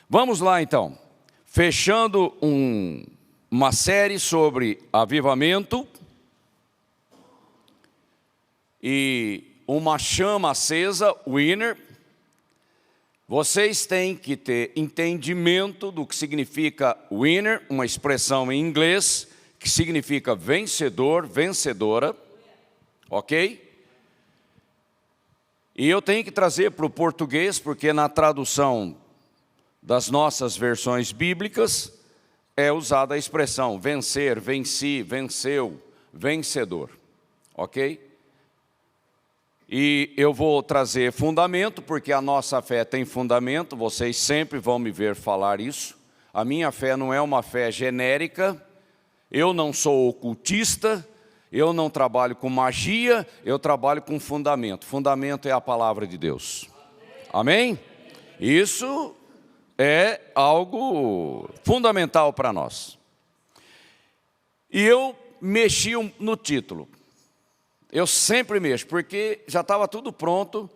Vamos lá então, fechando uma série sobre avivamento e uma chama acesa, winner. Vocês têm que ter entendimento do que significa winner, uma expressão em inglês que significa vencedor, vencedora, ok? E eu tenho que trazer para o português, porque na tradução das nossas versões bíblicas é usada a expressão vencer, venci, venceu, vencedor, ok? E eu vou trazer fundamento, porque a nossa fé tem fundamento, vocês sempre vão me ver falar isso. A minha fé não é uma fé genérica, eu não sou ocultista, eu não trabalho com magia, eu trabalho com fundamento. Fundamento é a palavra de Deus. Amém? Isso é algo fundamental para nós. E eu mexi no título. Eu sempre mexo, porque já estava tudo pronto.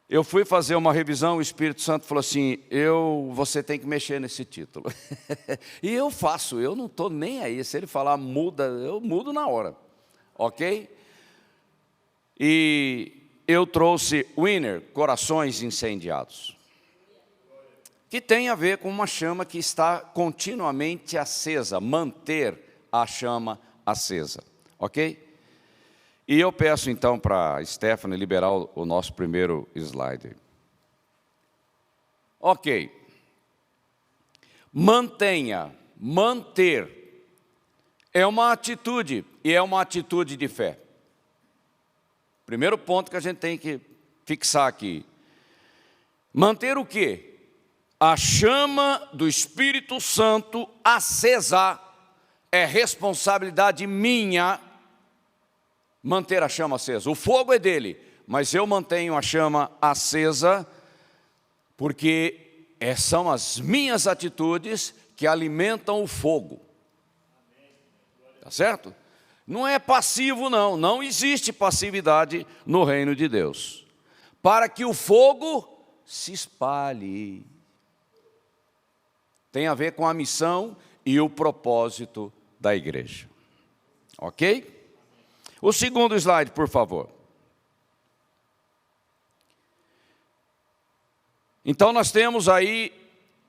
Eu fui fazer uma revisão, o Espírito Santo falou assim, você tem que mexer nesse título. E eu faço, eu não estou nem aí. Se ele falar muda, eu mudo na hora. Ok? E eu trouxe winner, corações incendiados, que tem a ver com uma chama que está continuamente acesa, manter a chama acesa, ok? E eu peço então para a Stephanie liberar o nosso primeiro slide. Ok. Mantenha, manter, é uma atitude, e é uma atitude de fé. Primeiro ponto que a gente tem que fixar aqui. Manter o quê? A chama do Espírito Santo acesa é responsabilidade minha manter a chama acesa. O fogo é dele, mas eu mantenho a chama acesa porque são as minhas atitudes que alimentam o fogo. Tá certo? Não é passivo não, não existe passividade no reino de Deus. Para que o fogo se espalhe. Tem a ver com a missão e o propósito da igreja. Ok? O segundo slide, por favor. Então nós temos aí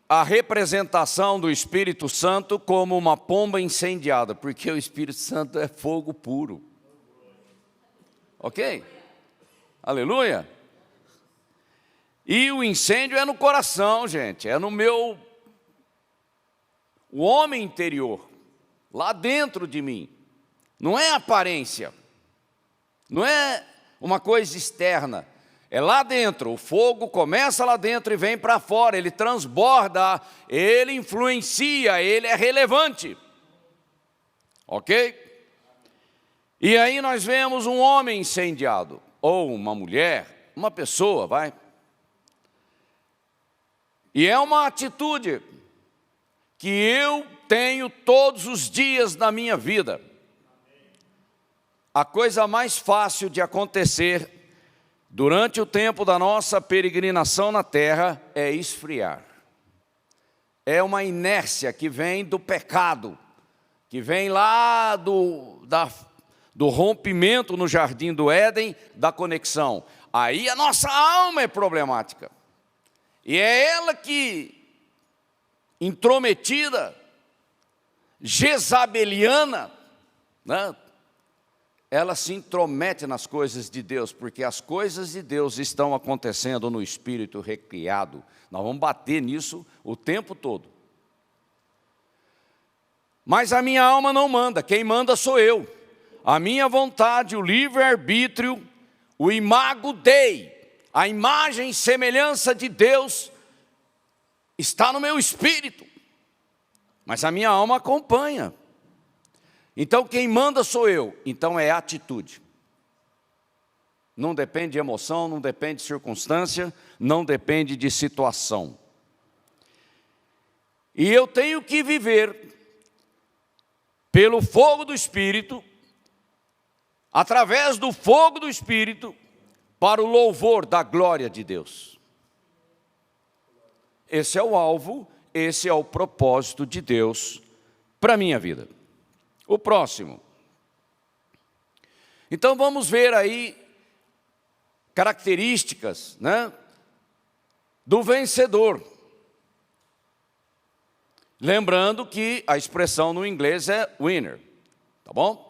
a representação do Espírito Santo como uma pomba incendiada, porque o Espírito Santo é fogo puro. Ok? Aleluia? E o incêndio é no coração, gente, é no o homem interior, lá dentro de mim. Não é aparência, não é uma coisa externa, é lá dentro. O fogo começa lá dentro e vem para fora, ele transborda, ele influencia, ele é relevante. Ok? E aí nós vemos um homem incendiado, ou uma mulher, uma pessoa, vai. E é uma atitude que eu tenho todos os dias da minha vida. A coisa mais fácil de acontecer durante o tempo da nossa peregrinação na terra é esfriar. É uma inércia que vem do pecado, que vem lá do rompimento no jardim do Éden, da conexão. Aí a nossa alma é problemática. E é ela que, intrometida, jezabeliana, né? Ela se intromete nas coisas de Deus, porque as coisas de Deus estão acontecendo no espírito recriado. Nós vamos bater nisso o tempo todo. Mas a minha alma não manda, quem manda sou eu. A minha vontade, o livre-arbítrio, o imago Dei, a imagem e semelhança de Deus está no meu espírito. Mas a minha alma acompanha. Então quem manda sou eu, então é atitude. Não depende de emoção, não depende de circunstância, não depende de situação. E eu tenho que viver pelo fogo do Espírito, através do fogo do Espírito, para o louvor da glória de Deus. Esse é o alvo, esse é o propósito de Deus para a minha vida. O próximo. Então vamos ver aí características, né, do vencedor. Lembrando que a expressão no inglês é winner, tá bom?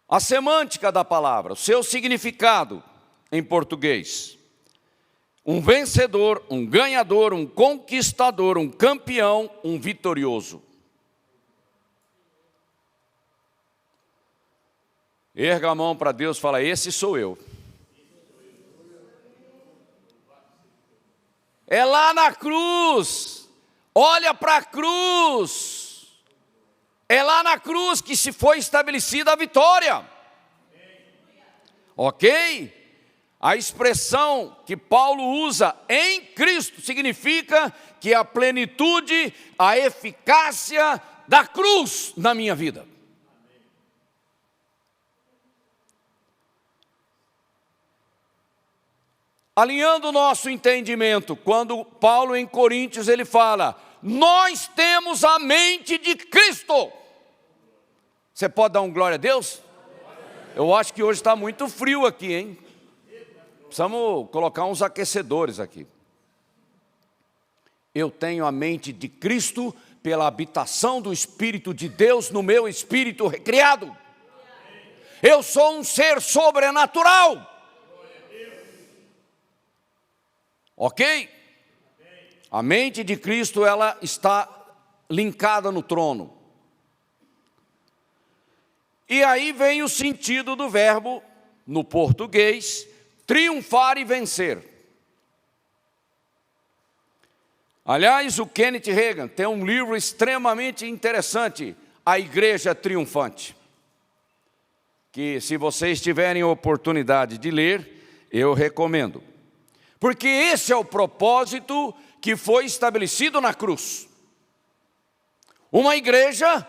A semântica da palavra, o seu significado em português. Um vencedor, um ganhador, um conquistador, um campeão, um vitorioso. Erga a mão para Deus e fala, esse sou eu. É lá na cruz, olha para a cruz. É lá na cruz que se foi estabelecida a vitória. Ok? A expressão que Paulo usa em Cristo significa que a plenitude, a eficácia da cruz na minha vida. Alinhando o nosso entendimento, quando Paulo em Coríntios ele fala, nós temos a mente de Cristo. Você pode dar um glória a Deus? Eu acho que hoje está muito frio aqui, hein? Precisamos colocar uns aquecedores aqui. Eu tenho a mente de Cristo pela habitação do Espírito de Deus no meu espírito recriado. Eu sou um ser sobrenatural. Ok? A mente de Cristo, ela está linkada no trono. E aí vem o sentido do verbo, no português, triunfar e vencer. Aliás, o Kenneth Hagin tem um livro extremamente interessante, A Igreja Triunfante, que se vocês tiverem oportunidade de ler, eu recomendo. Porque esse é o propósito que foi estabelecido na cruz. Uma igreja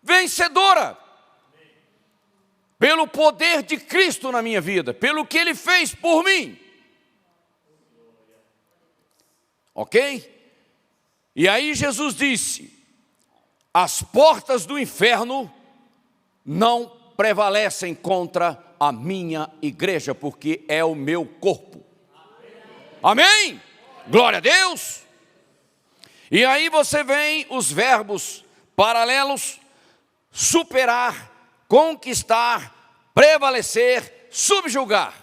vencedora. Pelo poder de Cristo na minha vida, pelo que Ele fez por mim. Ok? E aí Jesus disse, as portas do inferno não prevalecem contra a minha igreja, porque é o meu corpo. Amém? Glória a Deus. E aí você vem os verbos paralelos, superar, conquistar, prevalecer, subjugar.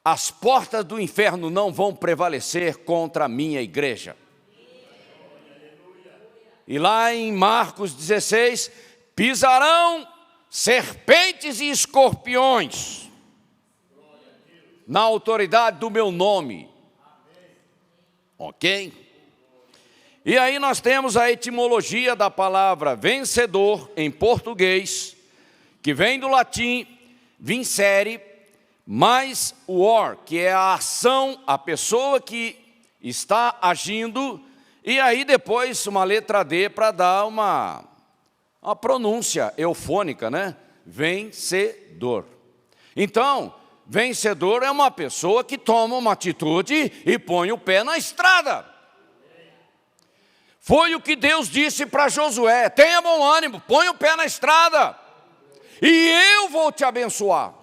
As portas do inferno não vão prevalecer contra a minha igreja. E lá em Marcos 16, pisarão serpentes e escorpiões, na autoridade do meu nome. Ok? E aí nós temos a etimologia da palavra vencedor em português, que vem do latim vincere, mais o or, que é a ação, a pessoa que está agindo, e aí depois uma letra D para dar uma pronúncia eufônica, né? Vencedor. Então, vencedor é uma pessoa que toma uma atitude e põe o pé na estrada. Foi o que Deus disse para Josué, tenha bom ânimo, põe o pé na estrada, e eu vou te abençoar.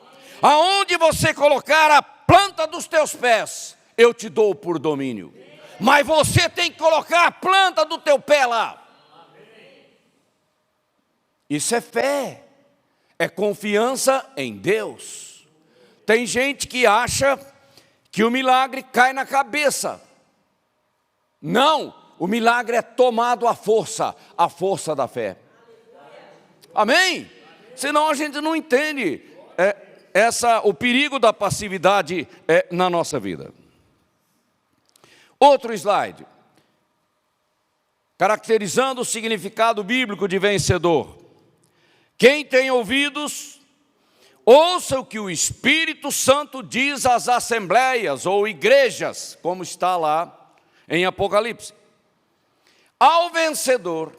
Aonde você colocar a planta dos teus pés, eu te dou por domínio. Mas você tem que colocar a planta do teu pé lá. Isso é fé, é confiança em Deus. Tem gente que acha que o milagre cai na cabeça. Não, o milagre é tomado à força da fé. Amém? Senão a gente não entende o perigo da passividade na nossa vida. Outro slide. Caracterizando o significado bíblico de vencedor. Quem tem ouvidos, ouça o que o Espírito Santo diz às assembleias ou igrejas, como está lá em Apocalipse. Ao vencedor,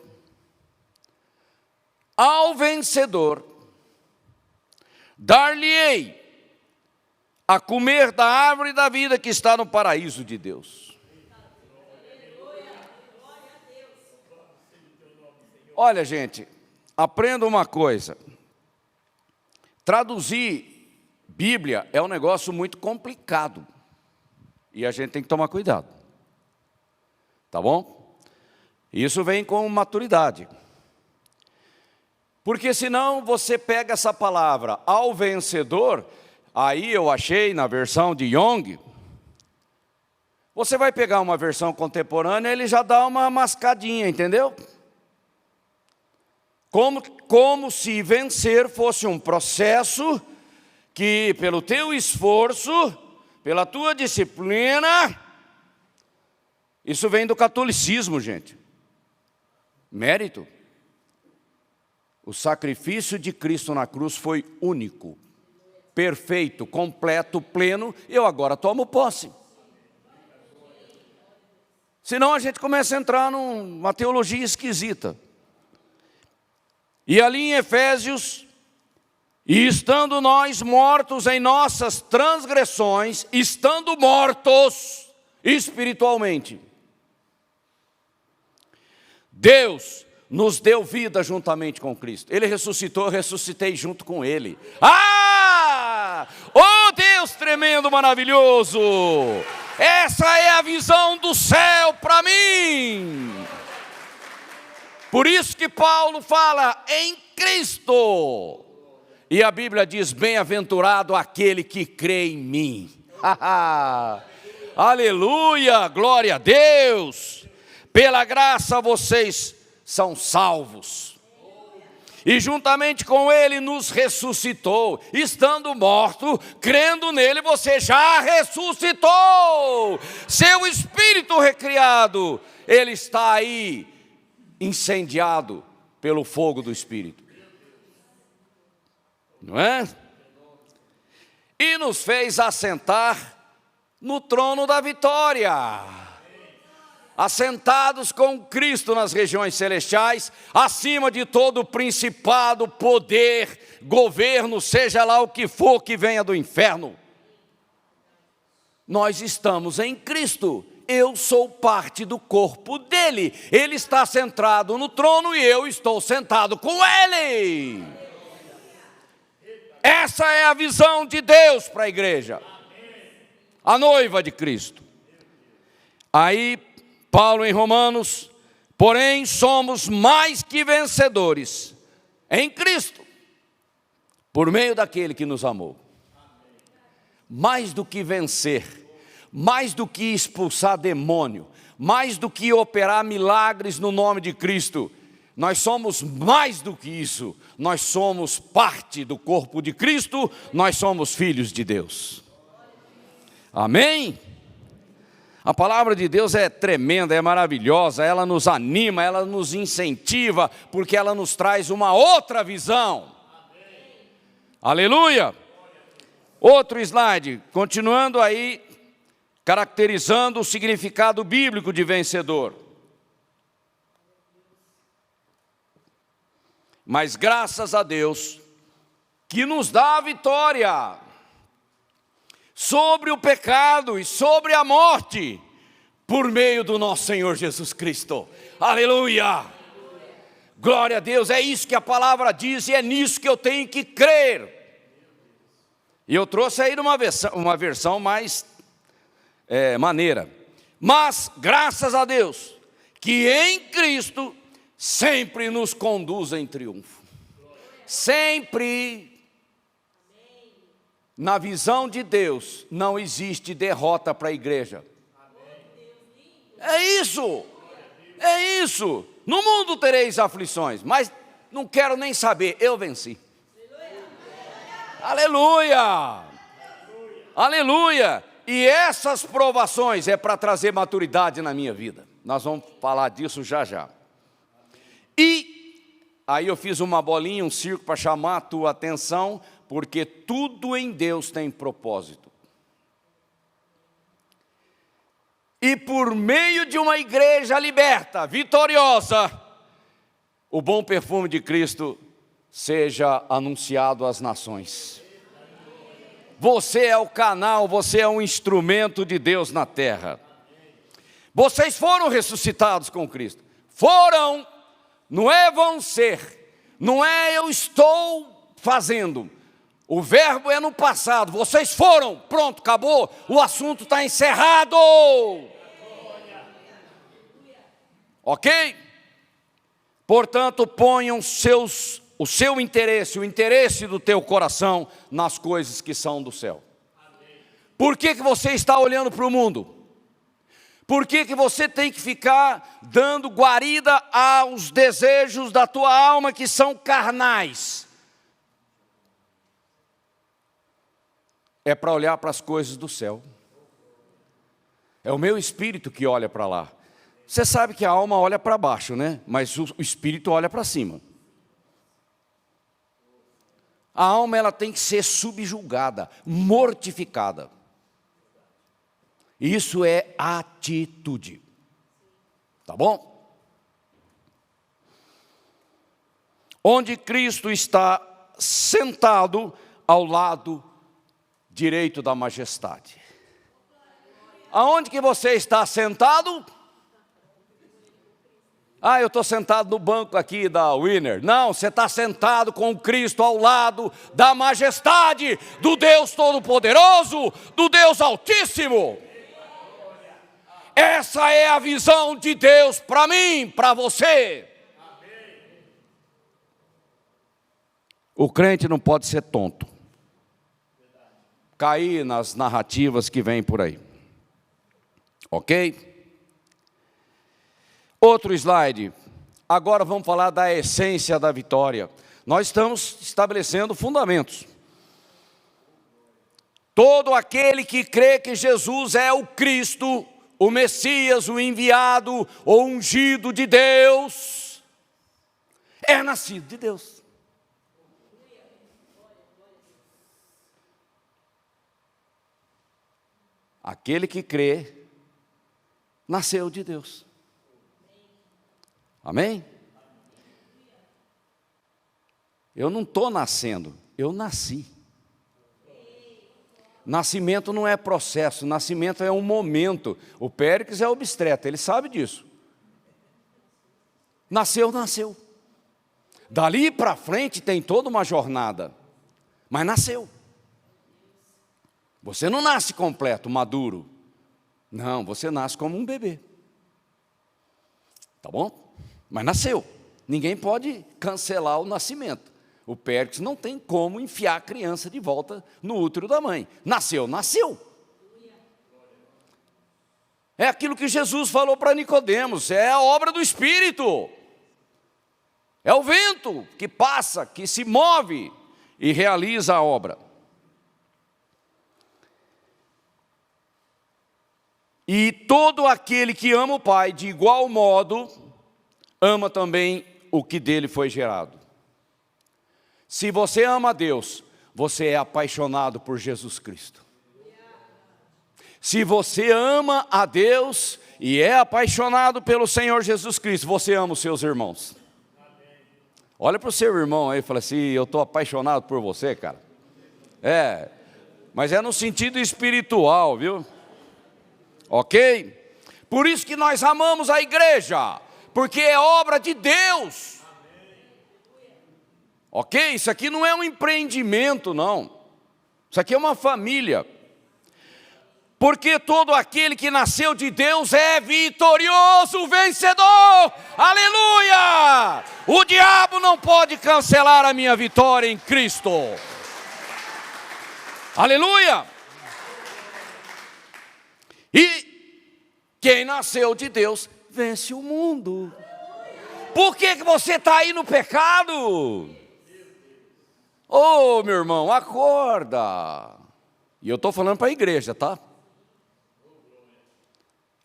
dar-lhe-ei a comer da árvore da vida que está no paraíso de Deus. Olha, gente, aprenda uma coisa. Traduzir Bíblia é um negócio muito complicado. E a gente tem que tomar cuidado. Tá bom? Isso vem com maturidade. Porque senão você pega essa palavra ao vencedor, aí eu achei na versão de Young, você vai pegar uma versão contemporânea, ele já dá uma mascadinha, entendeu? Como se vencer fosse um processo que pelo teu esforço, pela tua disciplina, isso vem do catolicismo, gente. Mérito. O sacrifício de Cristo na cruz foi único, perfeito, completo, pleno. Eu agora tomo posse. Senão a gente começa a entrar numa teologia esquisita. E ali em Efésios, e estando nós mortos em nossas transgressões, estando mortos espiritualmente, Deus nos deu vida juntamente com Cristo. Ele ressuscitou, eu ressuscitei junto com Ele. Oh Deus tremendo, maravilhoso! Essa é a visão do céu para mim. Por isso que Paulo fala em Cristo. E a Bíblia diz, bem-aventurado aquele que crê em mim. Aleluia, glória a Deus. Pela graça vocês são salvos. E juntamente com Ele nos ressuscitou. Estando morto, crendo nele, você já ressuscitou. Seu espírito recriado, ele está aí, incendiado pelo fogo do Espírito. Não é? E nos fez assentar no trono da vitória. Assentados com Cristo nas regiões celestiais, acima de todo principado, poder, governo, seja lá o que for que venha do inferno. Nós estamos em Cristo. Eu sou parte do corpo dele. Ele está sentado no trono e eu estou sentado com ele. Essa é a visão de Deus para a igreja, a noiva de Cristo. Aí Paulo em Romanos, porém somos mais que vencedores em Cristo, por meio daquele que nos amou. Mais do que vencer, mais do que expulsar demônio, mais do que operar milagres no nome de Cristo, nós somos mais do que isso. Nós somos parte do corpo de Cristo, nós somos filhos de Deus. Amém? A palavra de Deus é tremenda, é maravilhosa, ela nos anima, ela nos incentiva, porque ela nos traz uma outra visão. Aleluia! Outro slide, continuando aí, caracterizando o significado bíblico de vencedor. Mas graças a Deus, que nos dá a vitória sobre o pecado e sobre a morte, por meio do nosso Senhor Jesus Cristo. Aleluia! Glória a Deus, é isso que a palavra diz e é nisso que eu tenho que crer. E eu trouxe aí uma versão mais maneira. Mas, graças a Deus, que em Cristo sempre nos conduz em triunfo. Sempre. Na visão de Deus, não existe derrota para a igreja. É isso. É isso. No mundo tereis aflições, mas não quero nem saber, eu venci. Aleluia! Aleluia! E essas provações é para trazer maturidade na minha vida. Nós vamos falar disso já já. E aí eu fiz uma bolinha, um círculo para chamar a tua atenção, porque tudo em Deus tem propósito. E por meio de uma igreja liberta, vitoriosa, o bom perfume de Cristo seja anunciado às nações. você é o canal, você é um instrumento de Deus na terra. Vocês foram ressuscitados com Cristo. Foram, não é vão ser, não é eu estou fazendo. O verbo é no passado, vocês foram, pronto, acabou, o assunto está encerrado. Ok? Portanto, ponham o seu interesse, o interesse do teu coração nas coisas que são do céu. Por que você está olhando para o mundo? Por que você tem que ficar dando guarida aos desejos da tua alma que são carnais? É para olhar para as coisas do céu. É o meu espírito que olha para lá. Você sabe que a alma olha para baixo, né? Mas o espírito olha para cima. A alma ela tem que ser subjugada, mortificada. Isso é atitude. Tá bom? Onde Cristo está sentado ao lado direito da majestade. Aonde que você está sentado? Ah, eu estou sentado no banco aqui da Winner. Não, você está sentado com Cristo ao lado da majestade do Deus Todo-Poderoso, do Deus Altíssimo. Essa é a visão de Deus para mim, para você. O crente não pode ser tonto, cair nas narrativas que vêm por aí. Ok? Outro slide. Agora vamos falar da essência da vitória. Nós estamos estabelecendo fundamentos. Todo aquele que crê que Jesus é o Cristo, o Messias, o enviado, o ungido de Deus, é nascido de Deus. Aquele que crê, nasceu de Deus. Amém? Eu não estou nascendo, eu nasci. Nascimento não é processo, nascimento é um momento. O Péricles é obstetra, ele sabe disso. Nasceu, nasceu. Dali para frente tem toda uma jornada, mas nasceu. Você não nasce completo, maduro. Não, você nasce como um bebê. Tá bom? Mas nasceu. Ninguém pode cancelar o nascimento. O Péricles não tem como enfiar a criança de volta no útero da mãe. Nasceu, nasceu. É aquilo que Jesus falou para Nicodemos, é a obra do Espírito. É o vento que passa, que se move e realiza a obra. E todo aquele que ama o Pai, de igual modo, ama também o que dele foi gerado. Se você ama a Deus, você é apaixonado por Jesus Cristo. Se você ama a Deus e é apaixonado pelo Senhor Jesus Cristo, você ama os seus irmãos. Olha para o seu irmão aí e fala assim, eu estou apaixonado por você, cara. É, mas é no sentido espiritual, viu? Ok? Por isso que nós amamos a igreja, porque é obra de Deus. Ok? Isso aqui não é um empreendimento, não. Isso aqui é uma família. Porque todo aquele que nasceu de Deus é vitorioso, vencedor. Aleluia! O diabo não pode cancelar a minha vitória em Cristo. Aleluia! E quem nasceu de Deus vence o mundo. Por que você está aí no pecado? Ô, meu irmão, acorda. E eu estou falando para a igreja, tá?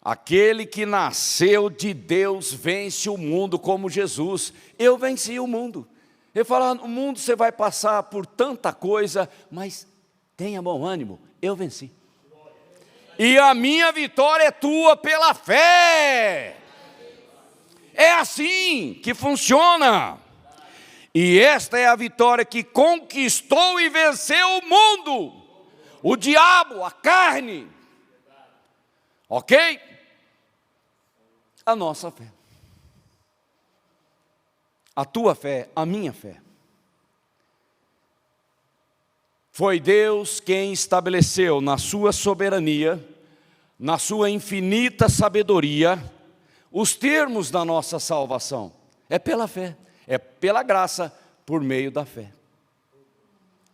Aquele que nasceu de Deus vence o mundo como Jesus. Eu venci o mundo. Ele fala, no mundo você vai passar por tanta coisa, mas tenha bom ânimo, eu venci. E a minha vitória é tua pela fé. É assim que funciona. E esta é a vitória que conquistou e venceu o mundo. o diabo, a carne. Ok? A nossa fé. A tua fé, a minha fé. Foi Deus quem estabeleceu na sua soberania, na sua infinita sabedoria, os termos da nossa salvação. É pela fé, é pela graça, por meio da fé.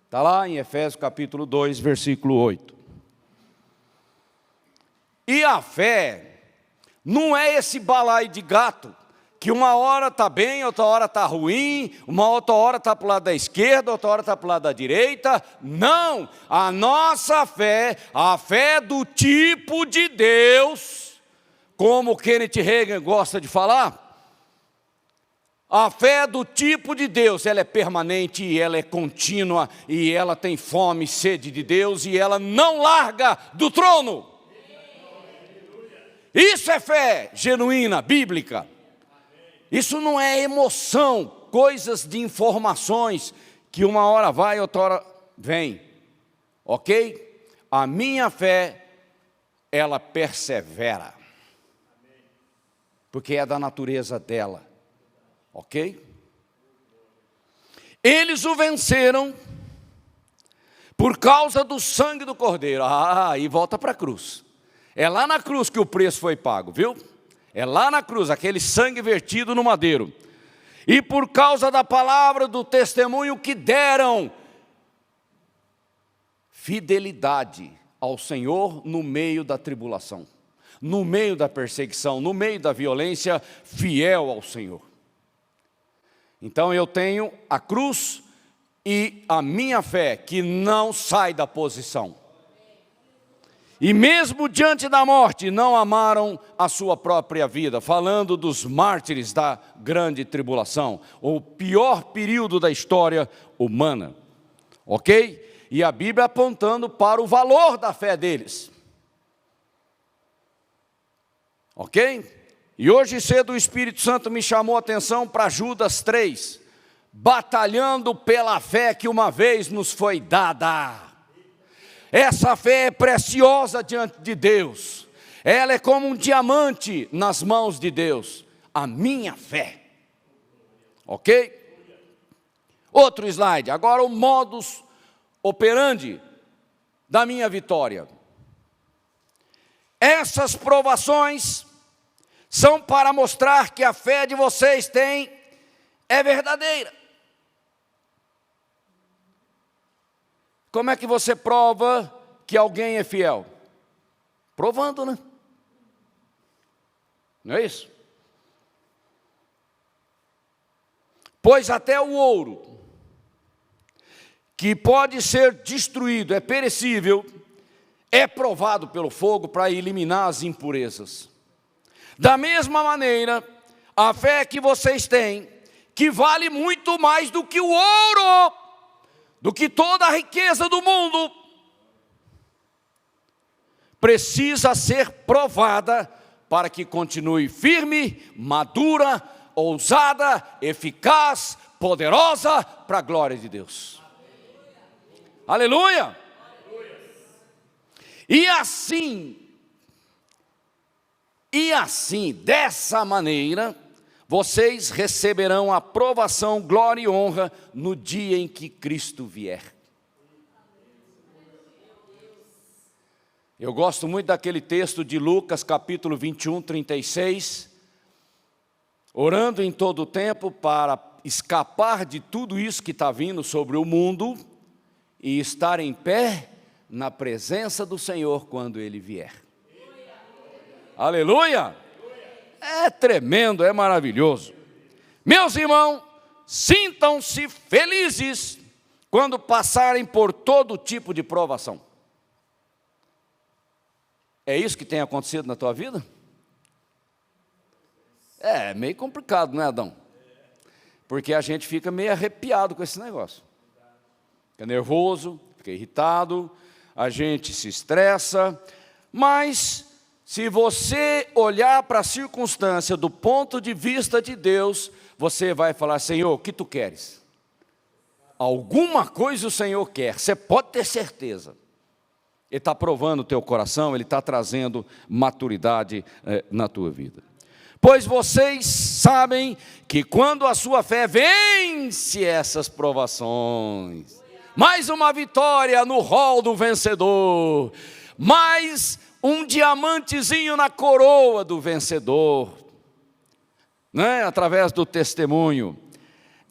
Está lá em Efésios capítulo 2, versículo 8. E a fé não é esse balaio de gato, que uma hora está bem, outra hora está ruim, uma outra hora está para o lado da esquerda, outra hora está para o lado da direita. Não, a nossa fé, a fé do tipo de Deus, como Kenneth Hagin gosta de falar, a fé do tipo de Deus, ela é permanente, e ela é contínua, e ela tem fome e sede de Deus, e ela não larga do trono. Isso é fé genuína, bíblica. Isso não é emoção, coisas de informações que uma hora vai, outra hora vem. Ok? A minha fé, ela persevera. Porque é da natureza dela. Ok? Eles o venceram por causa do sangue do Cordeiro. E volta para a cruz. É lá na cruz que o preço foi pago, viu? É lá na cruz, aquele sangue vertido no madeiro. E por causa da palavra do testemunho que deram, fidelidade ao Senhor no meio da tribulação, no meio da perseguição, no meio da violência, fiel ao Senhor. Então eu tenho a cruz e a minha fé, que não sai da posição. E mesmo diante da morte, não amaram a sua própria vida, falando dos mártires da grande tribulação, o pior período da história humana, ok? E a Bíblia apontando para o valor da fé deles, ok? E hoje cedo o Espírito Santo me chamou a atenção para Judas 3, batalhando pela fé que uma vez nos foi dada. Essa fé é preciosa diante de Deus. Ela é como um diamante nas mãos de Deus. A minha fé. Ok? Outro slide. Agora o modus operandi da minha vitória. Essas provações são para mostrar que a fé de vocês é verdadeira. Como é que você prova que alguém é fiel? Provando, né? Não é isso? Pois até o ouro, que pode ser destruído, é perecível, é provado pelo fogo para eliminar as impurezas. Da mesma maneira, a fé que vocês têm, que vale muito mais do que o ouro, do que toda a riqueza do mundo, precisa ser provada para que continue firme, madura, ousada, eficaz, poderosa para a glória de Deus. Aleluia! E assim, dessa maneira, vocês receberão aprovação, glória e honra no dia em que Cristo vier. Eu gosto muito daquele texto de Lucas, capítulo 21, 36. Orando em todo o tempo para escapar de tudo isso que está vindo sobre o mundo e estar em pé na presença do Senhor quando Ele vier. Aleluia! É tremendo, é maravilhoso. Meus irmãos, sintam-se felizes quando passarem por todo tipo de provação. É isso que tem acontecido na tua vida? É meio complicado, não é, Adão? Porque a gente fica meio arrepiado com esse negócio. Fica nervoso, fica irritado, a gente se estressa, mas se você olhar para a circunstância do ponto de vista de Deus, você vai falar: Senhor, o que tu queres? Alguma coisa o Senhor quer, você pode ter certeza. Ele está provando o teu coração, ele está trazendo maturidade na tua vida. Pois vocês sabem que quando a sua fé vence essas provações, mais uma vitória no rol do vencedor, mais um diamantezinho na coroa do vencedor, né? Através do testemunho,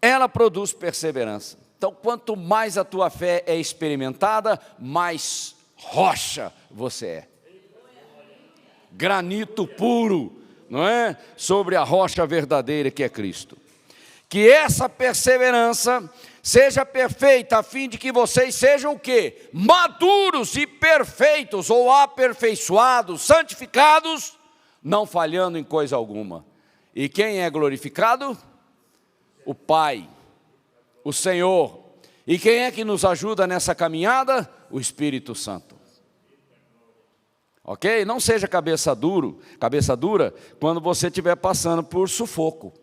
ela produz perseverança. Então, quanto mais a tua fé é experimentada, mais rocha você é. Granito puro, não é? Sobre a rocha verdadeira que é Cristo. Que essa perseverança seja perfeita, a fim de que vocês sejam o quê? Maduros e perfeitos, ou aperfeiçoados, santificados, não falhando em coisa alguma. E quem é glorificado? O Pai, o Senhor. E quem é que nos ajuda nessa caminhada? O Espírito Santo. Ok? Não seja cabeça dura, quando você estiver passando por sufoco.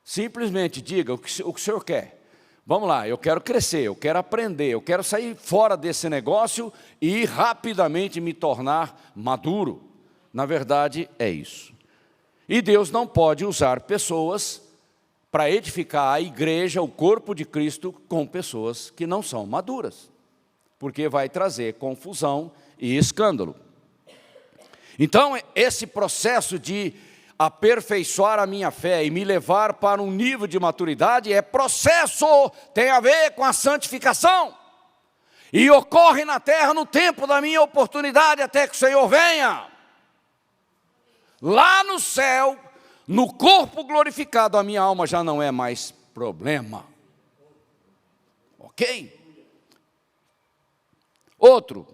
Simplesmente diga o que o senhor quer. Vamos lá, eu quero crescer, eu quero aprender, eu quero sair fora desse negócio e rapidamente me tornar maduro. Na verdade, é isso. E Deus não pode usar pessoas para edificar a igreja, o corpo de Cristo, com pessoas que não são maduras, porque vai trazer confusão e escândalo. Então, esse processo de aperfeiçoar a minha fé e me levar para um nível de maturidade é processo, tem a ver com a santificação, e ocorre na terra no tempo da minha oportunidade, até que o Senhor venha. Lá no céu, no corpo glorificado, a minha alma já não é mais problema. Ok? Outro.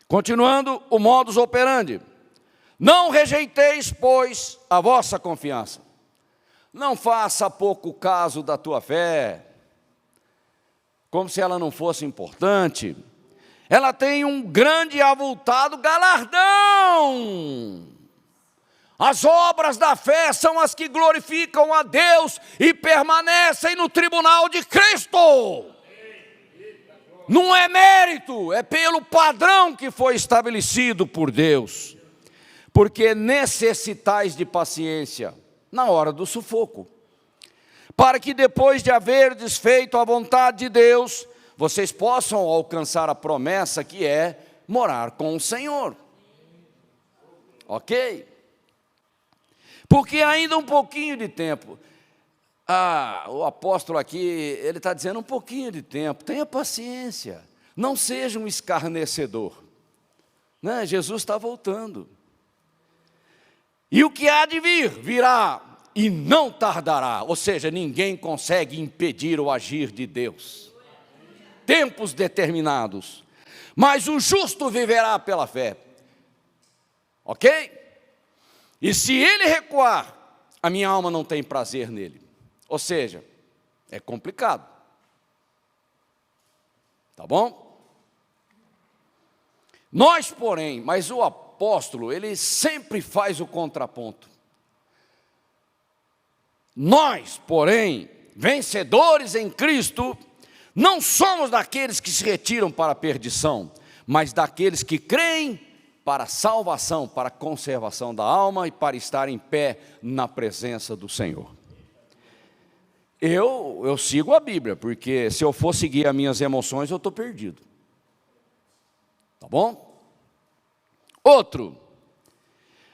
Continuando o modus operandi. Não rejeiteis, pois, a vossa confiança. Não faça pouco caso da tua fé, como se ela não fosse importante. Ela tem um grande e avultado galardão. As obras da fé são as que glorificam a Deus e permanecem no tribunal de Cristo. Não é mérito, é pelo padrão que foi estabelecido por Deus. Porque necessitais de paciência na hora do sufoco, para que depois de haver desfeito a vontade de Deus, vocês possam alcançar a promessa que é morar com o Senhor. Ok? Porque ainda um pouquinho de tempo. O apóstolo aqui, ele está dizendo um pouquinho de tempo. Tenha paciência. Não seja um escarnecedor. Né? Jesus está voltando. E o que há de vir, virá e não tardará. Ou seja, ninguém consegue impedir o agir de Deus. Tempos determinados. Mas o justo viverá pela fé. Ok? E se ele recuar, a minha alma não tem prazer nele. Ou seja, é complicado. Tá bom? Nós, porém, mas o apóstolo, ele sempre faz o contraponto. Nós, porém, vencedores em Cristo, não somos daqueles que se retiram para a perdição, mas daqueles que creem para a salvação, para a conservação da alma e para estar em pé na presença do Senhor. Eu sigo a Bíblia, porque se eu for seguir as minhas emoções, eu estou perdido. Tá bom? Outro.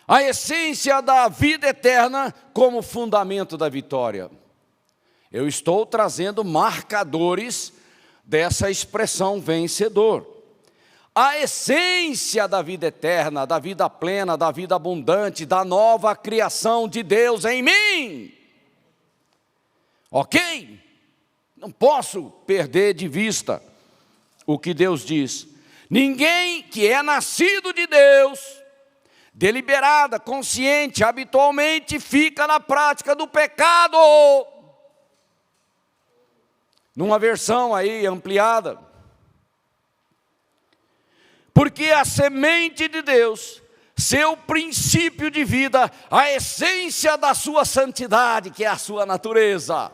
A essência da vida eterna como fundamento da vitória. Eu estou trazendo marcadores dessa expressão vencedor. A essência da vida eterna, da vida plena, da vida abundante, da nova criação de Deus em mim. Ok? Não posso perder de vista o que Deus diz. Ninguém que é nascido de Deus, deliberada, consciente, habitualmente fica na prática do pecado. Numa versão aí ampliada. Porque a semente de Deus, seu princípio de vida, a essência da sua santidade, que é a sua natureza,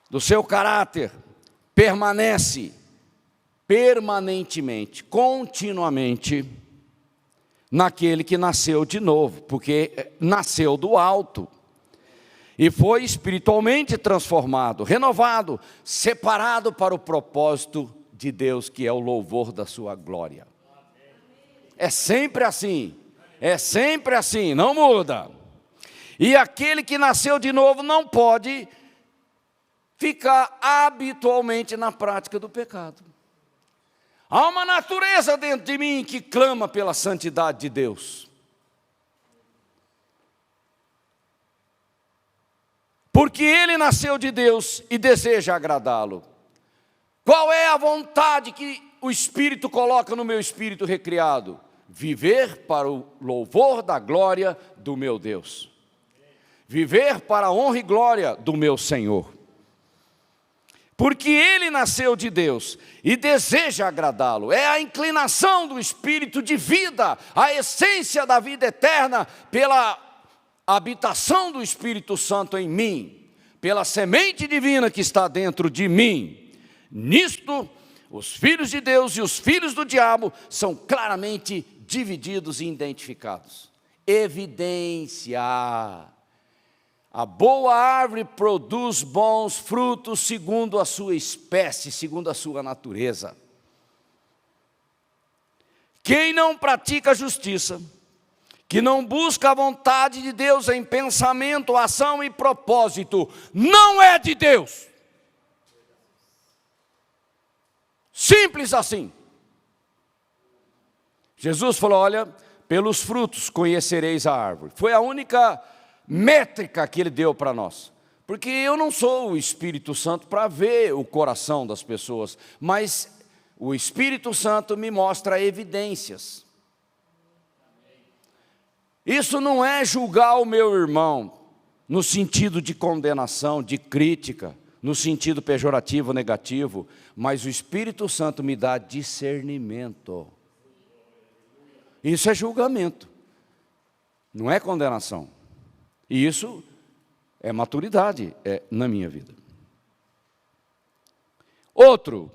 do seu caráter, permanece permanentemente, continuamente, naquele que nasceu de novo, porque nasceu do alto e foi espiritualmente transformado, renovado, separado para o propósito de Deus, que é o louvor da sua glória. É sempre assim, não muda. E aquele que nasceu de novo não pode ficar habitualmente na prática do pecado. Há uma natureza dentro de mim que clama pela santidade de Deus. Porque ele nasceu de Deus e deseja agradá-lo. Qual é a vontade que o Espírito coloca no meu espírito recriado? Viver para o louvor da glória do meu Deus. Viver para a honra e glória do meu Senhor. Porque ele nasceu de Deus e deseja agradá-lo. É a inclinação do Espírito de vida, a essência da vida eterna, pela habitação do Espírito Santo em mim, pela semente divina que está dentro de mim. Nisto, os filhos de Deus e os filhos do diabo são claramente divididos e identificados. Evidência. A boa árvore produz bons frutos segundo a sua espécie, segundo a sua natureza. Quem não pratica a justiça, que não busca a vontade de Deus em pensamento, ação e propósito, não é de Deus. Simples assim. Jesus falou, olha, pelos frutos conhecereis a árvore. Foi a única métrica que ele deu para nós, porque eu não sou o Espírito Santo para ver o coração das pessoas, mas o Espírito Santo me mostra evidências. Isso não é julgar o meu irmão no sentido de condenação, de crítica, no sentido pejorativo, negativo, mas o Espírito Santo me dá discernimento. Isso é julgamento, não é condenação. E isso é maturidade na minha vida. Outro,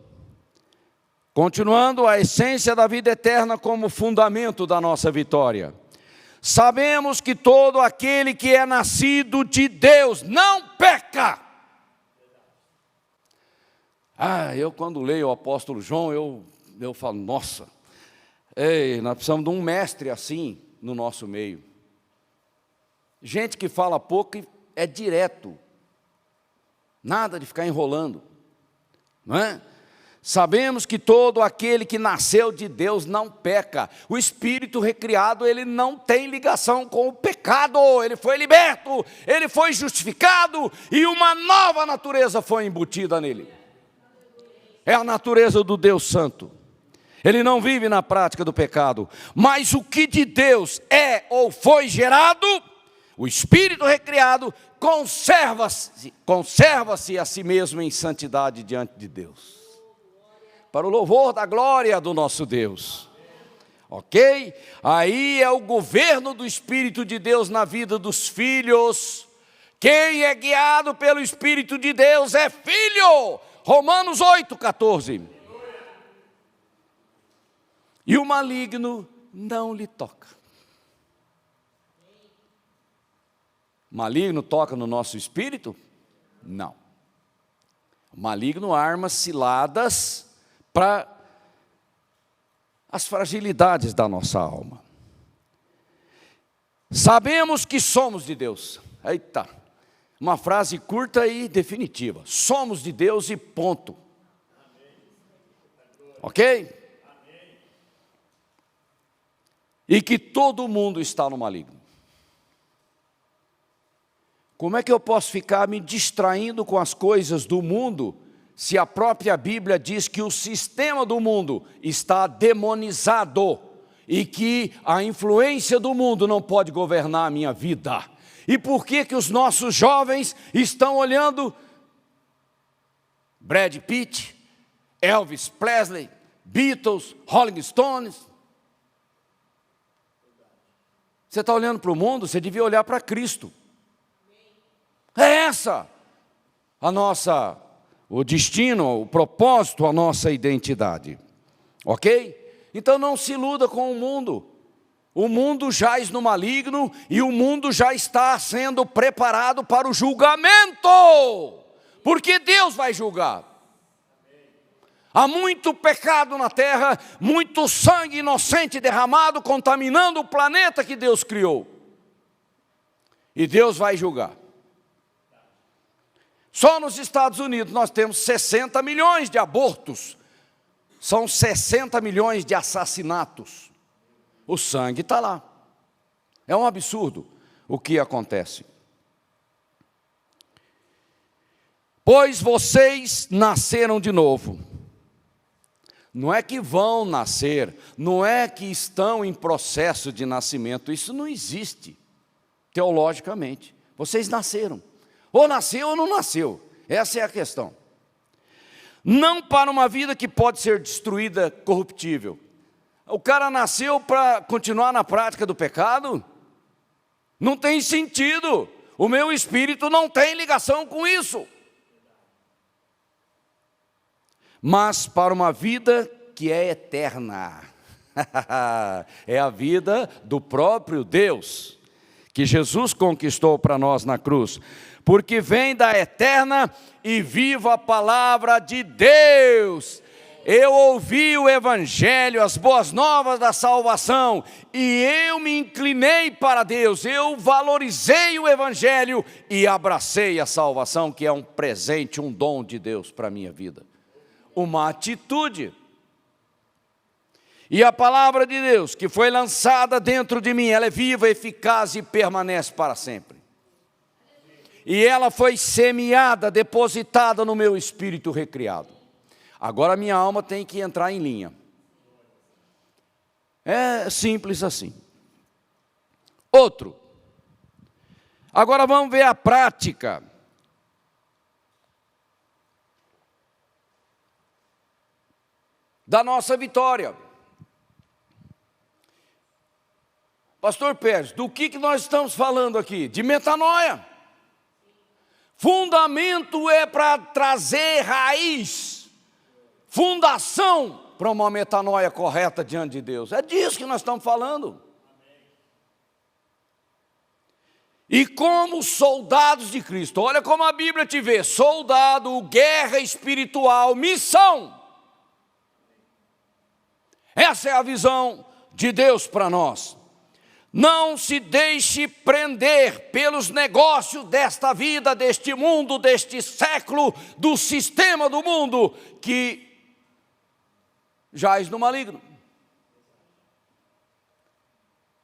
continuando a essência da vida eterna como fundamento da nossa vitória. Sabemos que todo aquele que é nascido de Deus não peca. Eu quando leio o apóstolo João, eu falo, nossa, nós precisamos de um mestre assim no nosso meio. Gente que fala pouco e é direto, nada de ficar enrolando, não é? Sabemos que todo aquele que nasceu de Deus não peca. O espírito recriado, ele não tem ligação com o pecado. Ele foi liberto, ele foi justificado e uma nova natureza foi embutida nele. É a natureza do Deus Santo. Ele não vive na prática do pecado. Mas o que de Deus é ou foi gerado, o espírito recriado conserva-se a si mesmo em santidade diante de Deus. Para o louvor da glória do nosso Deus. Ok? Aí é o governo do Espírito de Deus na vida dos filhos. Quem é guiado pelo Espírito de Deus é filho. Romanos 8,14. E o maligno não lhe toca. Maligno toca no nosso espírito? Não. O maligno arma ciladas para as fragilidades da nossa alma. Sabemos que somos de Deus. Eita, uma frase curta e definitiva. Somos de Deus e ponto. Ok? E que todo mundo está no maligno. Como é que eu posso ficar me distraindo com as coisas do mundo, se a própria Bíblia diz que o sistema do mundo está demonizado e que a influência do mundo não pode governar a minha vida? E por que os nossos jovens estão olhando Brad Pitt, Elvis Presley, Beatles, Rolling Stones? Você está olhando para o mundo, você devia olhar para Cristo. É essa a nossa o destino, o propósito, a nossa identidade. Ok? Então não se iluda com o mundo. O mundo jaz no maligno e o mundo já está sendo preparado para o julgamento. Porque Deus vai julgar. Há muito pecado na terra, muito sangue inocente derramado, contaminando o planeta que Deus criou. E Deus vai julgar. Só nos Estados Unidos nós temos 60 milhões de abortos. São 60 milhões de assassinatos. O sangue está lá. É um absurdo o que acontece. Pois vocês nasceram de novo. Não é que vão nascer, não é que estão em processo de nascimento. Isso não existe, teologicamente. Vocês nasceram. Ou nasceu ou não nasceu. Essa é a questão. Não para uma vida que pode ser destruída, corruptível. O cara nasceu para continuar na prática do pecado? Não tem sentido. O meu espírito não tem ligação com isso. Mas para uma vida que é eterna. É a vida do próprio Deus, que Jesus conquistou para nós na cruz. Porque vem da eterna e viva palavra de Deus. Eu ouvi o Evangelho, as boas novas da salvação, e eu me inclinei para Deus, eu valorizei o Evangelho e abracei a salvação, que é um presente, um dom de Deus para a minha vida. Uma atitude. E a palavra de Deus, que foi lançada dentro de mim, ela é viva, eficaz e permanece para sempre. E ela foi semeada, depositada no meu espírito recriado. Agora minha alma tem que entrar em linha. É simples assim. Outro. Agora vamos ver a prática. Da nossa vitória. Pastor Pérez, do que nós estamos falando aqui? De metanoia. Fundamento é para trazer raiz. Fundação para uma metanoia correta diante de Deus. É disso que nós estamos falando. E como soldados de Cristo, olha como a Bíblia te vê: soldado, guerra espiritual, missão. Essa é a visão de Deus para nós. Não se deixe prender pelos negócios desta vida, deste mundo, deste século, do sistema do mundo, que jaz no maligno.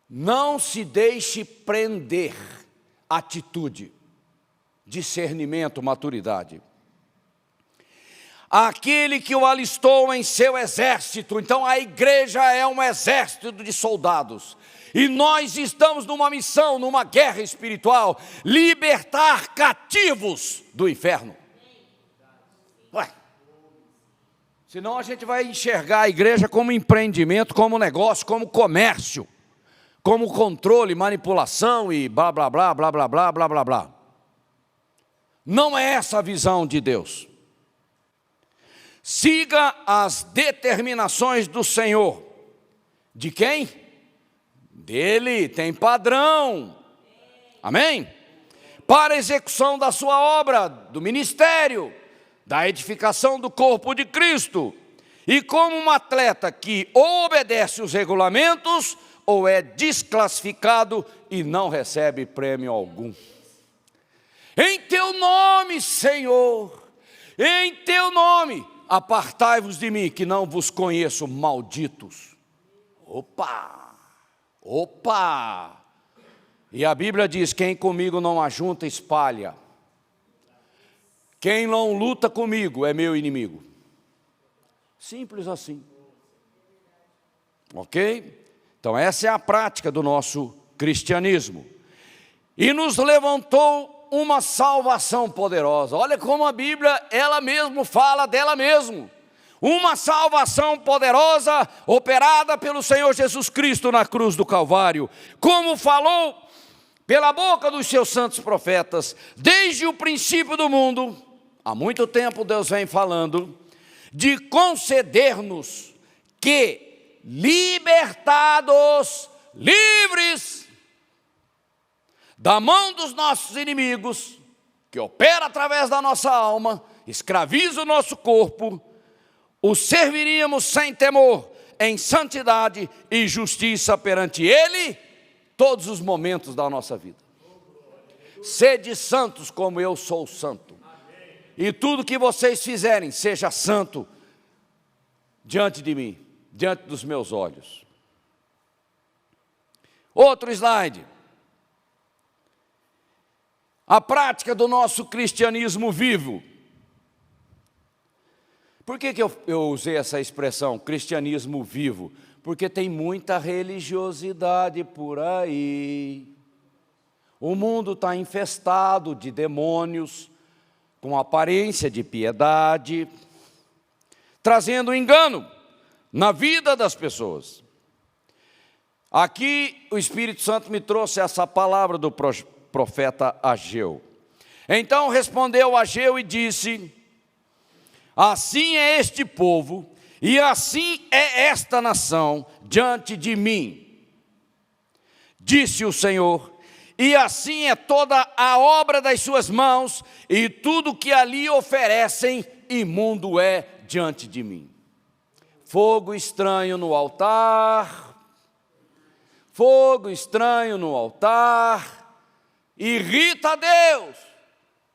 Não se deixe prender. Atitude, discernimento, maturidade. Aquele que o alistou em seu exército. Então a igreja é um exército de soldados. E nós estamos numa missão, numa guerra espiritual, libertar cativos do inferno. Ué, senão a gente vai enxergar a igreja como empreendimento, como negócio, como comércio, como controle, manipulação e blá, blá, blá, blá, blá, blá, blá, blá, blá. Não é essa a visão de Deus. Siga as determinações do Senhor. De quem? Dele, tem padrão. Amém? Para a execução da sua obra, do ministério, da edificação do corpo de Cristo. E como um atleta que ou obedece os regulamentos, ou é desclassificado e não recebe prêmio algum. Em teu nome, Senhor, em teu nome, apartai-vos de mim, que não vos conheço, malditos. Opa! Opa! E a Bíblia diz: quem comigo não ajunta, espalha. Quem não luta comigo é meu inimigo. Simples assim. Ok? Então essa é a prática do nosso cristianismo. E nos levantou uma salvação poderosa. Olha como a Bíblia, ela mesmo fala dela mesmo. Uma salvação poderosa operada pelo Senhor Jesus Cristo na cruz do Calvário. Como falou pela boca dos seus santos profetas, desde o princípio do mundo, há muito tempo Deus vem falando de conceder-nos que, libertados, livres da mão dos nossos inimigos, que opera através da nossa alma, escraviza o nosso corpo, o serviríamos sem temor, em santidade e justiça perante Ele, todos os momentos da nossa vida. Sede santos como eu sou santo. E tudo que vocês fizerem, seja santo diante de mim, diante dos meus olhos. Outro slide. A prática do nosso cristianismo vivo. Por que eu usei essa expressão, cristianismo vivo? Porque tem muita religiosidade por aí. O mundo está infestado de demônios, com aparência de piedade, trazendo engano na vida das pessoas. Aqui o Espírito Santo me trouxe essa palavra do profeta Ageu. Então respondeu Ageu e disse: assim é este povo, e assim é esta nação diante de mim, disse o Senhor, e assim é toda a obra das suas mãos, e tudo que ali oferecem, imundo é diante de mim. Fogo estranho no altar, fogo estranho no altar, irrita a Deus,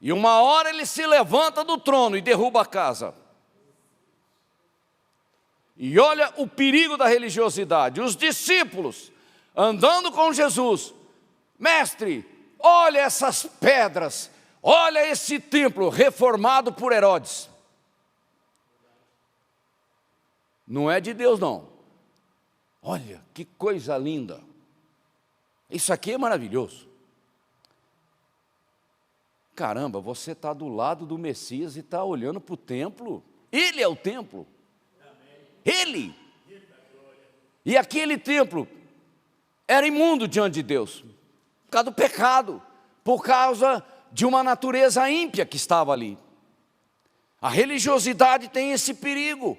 e uma hora ele se levanta do trono e derruba a casa. E olha o perigo da religiosidade. Os discípulos andando com Jesus: mestre, olha essas pedras, olha esse templo reformado por Herodes. Não é de Deus não. Olha que coisa linda. Isso aqui é maravilhoso. Caramba, você está do lado do Messias e está olhando para o templo. Ele é o templo. Ele. E aquele templo era imundo diante de Deus, por causa do pecado, por causa de uma natureza ímpia que estava ali. A religiosidade tem esse perigo.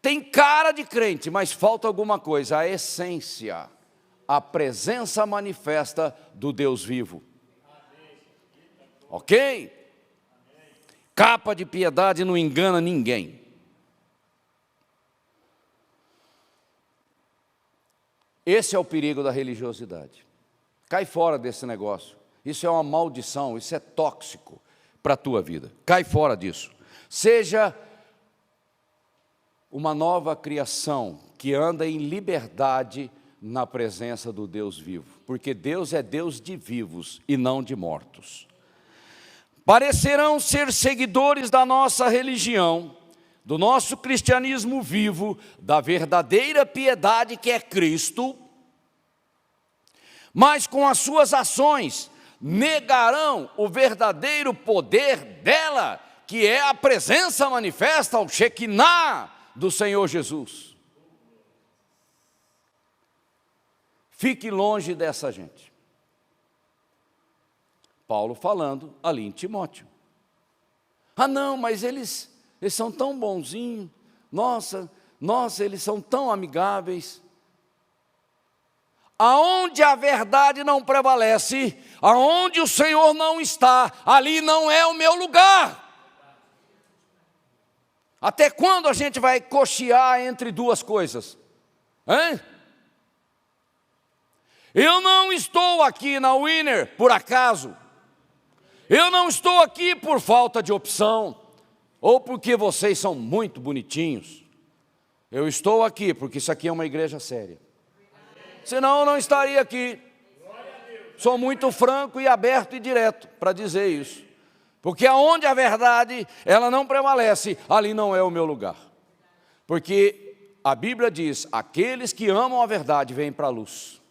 Tem cara de crente, mas falta alguma coisa, a essência, a presença manifesta do Deus vivo. Ok? Capa de piedade não engana ninguém. Esse é o perigo da religiosidade. Cai fora desse negócio. Isso é uma maldição, isso é tóxico para a tua vida. Cai fora disso. Seja uma nova criação que anda em liberdade na presença do Deus vivo. Porque Deus é Deus de vivos e não de mortos. Parecerão ser seguidores da nossa religião, do nosso cristianismo vivo, da verdadeira piedade que é Cristo, mas com as suas ações negarão o verdadeiro poder dela, que é a presença manifesta, o Shekinah do Senhor Jesus. Fique longe dessa gente. Paulo falando ali em Timóteo. Ah não, mas eles são tão bonzinhos, nossa, eles são tão amigáveis. Aonde a verdade não prevalece, aonde o Senhor não está, ali não é o meu lugar. Até quando a gente vai cochear entre duas coisas? Hein? Eu não estou aqui na Winner por acaso. Eu não estou aqui por falta de opção, ou porque vocês são muito bonitinhos. Eu estou aqui porque isso aqui é uma igreja séria. Senão eu não estaria aqui. Sou muito franco e aberto e direto para dizer isso. Porque aonde a verdade, ela não prevalece, ali não é o meu lugar. Porque a Bíblia diz, aqueles que amam a verdade vêm para a luz.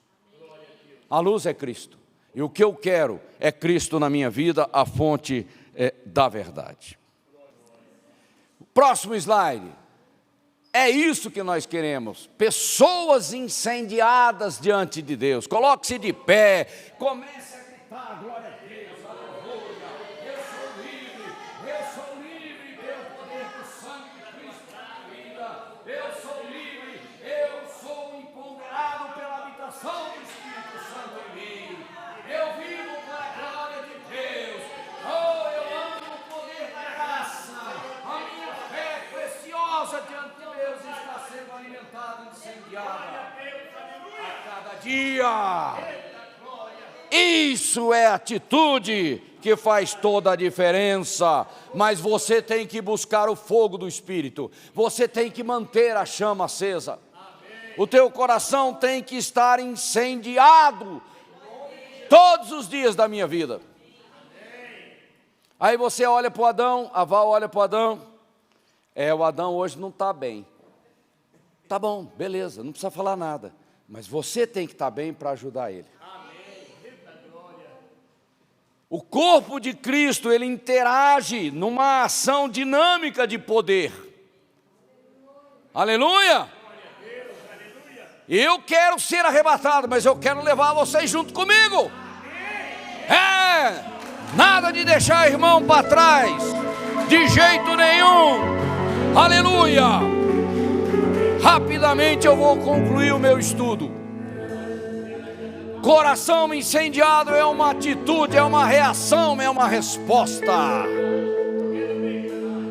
A luz é Cristo. E o que eu quero é Cristo na minha vida, a fonte da verdade. Próximo slide. É isso que nós queremos. Pessoas incendiadas diante de Deus. Coloque-se de pé. Comece a gritar, glória a Deus, aleluia. Eu sou livre, eu sou livre. dia. Isso é atitude que faz toda a diferença. Mas você tem que buscar o fogo do Espírito. Você tem que manter a chama acesa. O teu coração tem que estar incendiado todos os dias da minha vida. Aí você olha para o Adão, a Val olha para o Adão. O Adão hoje não está bem. Tá bom, beleza, não precisa falar nada. Mas você tem que estar bem para ajudar ele. O corpo de Cristo, ele interage numa ação dinâmica de poder. Aleluia! Eu quero ser arrebatado, mas eu quero levar vocês junto comigo. Nada de deixar irmão para trás, de jeito nenhum. Aleluia! Rapidamente eu vou concluir o meu estudo. Coração incendiado é uma atitude, é uma reação, é uma resposta.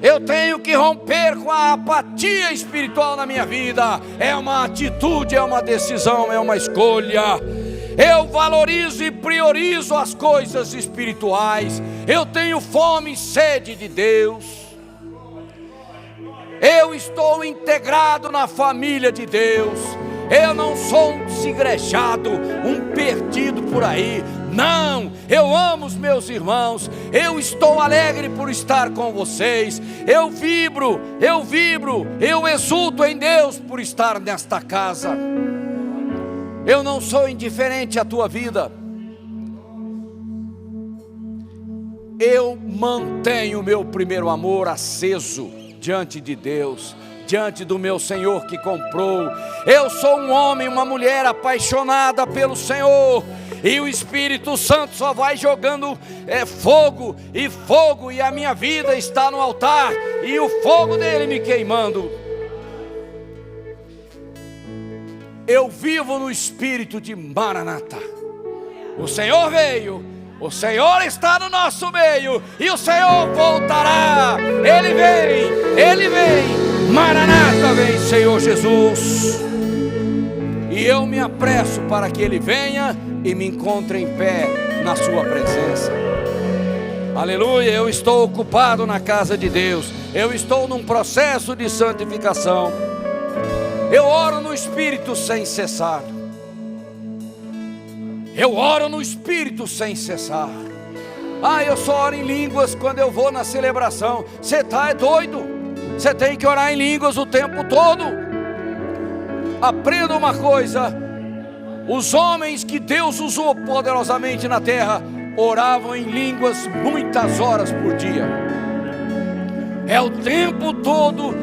Eu tenho que romper com a apatia espiritual na minha vida. É uma atitude, é uma decisão, é uma escolha. Eu valorizo e priorizo as coisas espirituais. Eu tenho fome e sede de Deus. Eu estou integrado na família de Deus. Eu não sou um desigrejado, um perdido por aí. Não, eu amo os meus irmãos. Eu estou alegre por estar com vocês. Eu vibro, eu exulto em Deus por estar nesta casa. Eu não sou indiferente à tua vida. Eu mantenho o meu primeiro amor aceso diante de Deus, diante do meu Senhor que comprou. Eu sou um homem, uma mulher apaixonada pelo Senhor, e o Espírito Santo só vai jogando fogo, e a minha vida está no altar, e o fogo dele me queimando. Eu vivo no espírito de Maranata. O Senhor veio, o Senhor está no nosso meio, e o Senhor voltará. Ele vem, Maranata, vem Senhor Jesus. E eu me apresso para que Ele venha e me encontre em pé na sua presença. Aleluia, eu estou ocupado na casa de Deus. Eu estou num processo de santificação. Eu oro no Espírito sem cessar. Eu oro no Espírito sem cessar. Eu só oro em línguas quando eu vou na celebração. Você está doido? Você tem que orar em línguas o tempo todo. Aprenda uma coisa: os homens que Deus usou poderosamente na terra oravam em línguas muitas horas por dia. É o tempo todo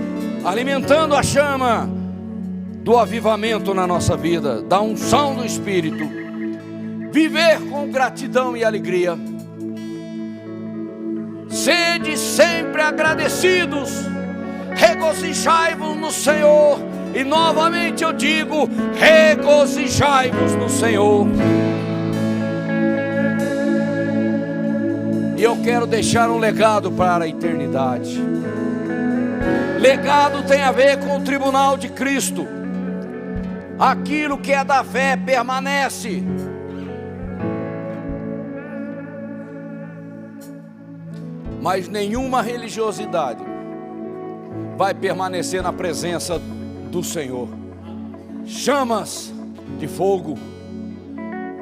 alimentando a chama do avivamento na nossa vida, da unção do Espírito. Viver com gratidão e alegria. Sede sempre agradecidos. Regozijai-vos no Senhor. E novamente eu digo: regozijai-vos no Senhor. E eu quero deixar um legado para a eternidade. Legado tem a ver com o tribunal de Cristo. Aquilo que é da fé permanece. Mas nenhuma religiosidade vai permanecer na presença do Senhor. Chamas de fogo,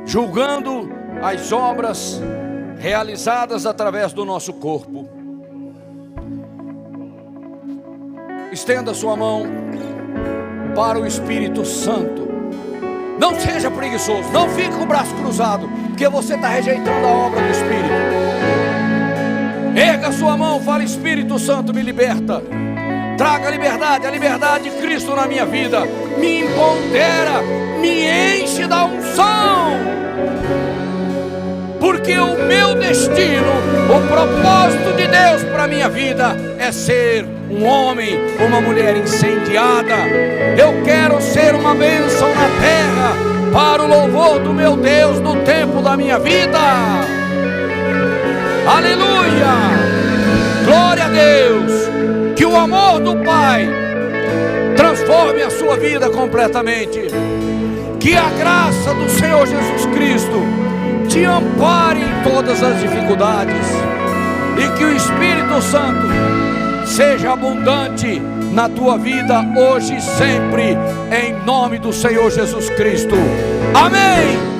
julgando as obras realizadas através do nosso corpo. Estenda sua mão para o Espírito Santo. Não seja preguiçoso, não fique com o braço cruzado, porque você está rejeitando a obra do Espírito. Erga sua mão, fala: Espírito Santo, me liberta. Traga a liberdade de Cristo na minha vida. Me empodera, me enche da unção. Porque o meu destino, o propósito de Deus para a minha vida é ser um homem, uma mulher incendiada. Eu quero ser uma bênção na terra para o louvor do meu Deus no tempo da minha vida. Aleluia! Glória a Deus! Que o amor do Pai transforme a sua vida completamente. Que a graça do Senhor Jesus Cristo te ampare em todas as dificuldades, e que o Espírito Santo seja abundante na tua vida hoje e sempre, em nome do Senhor Jesus Cristo. Amém.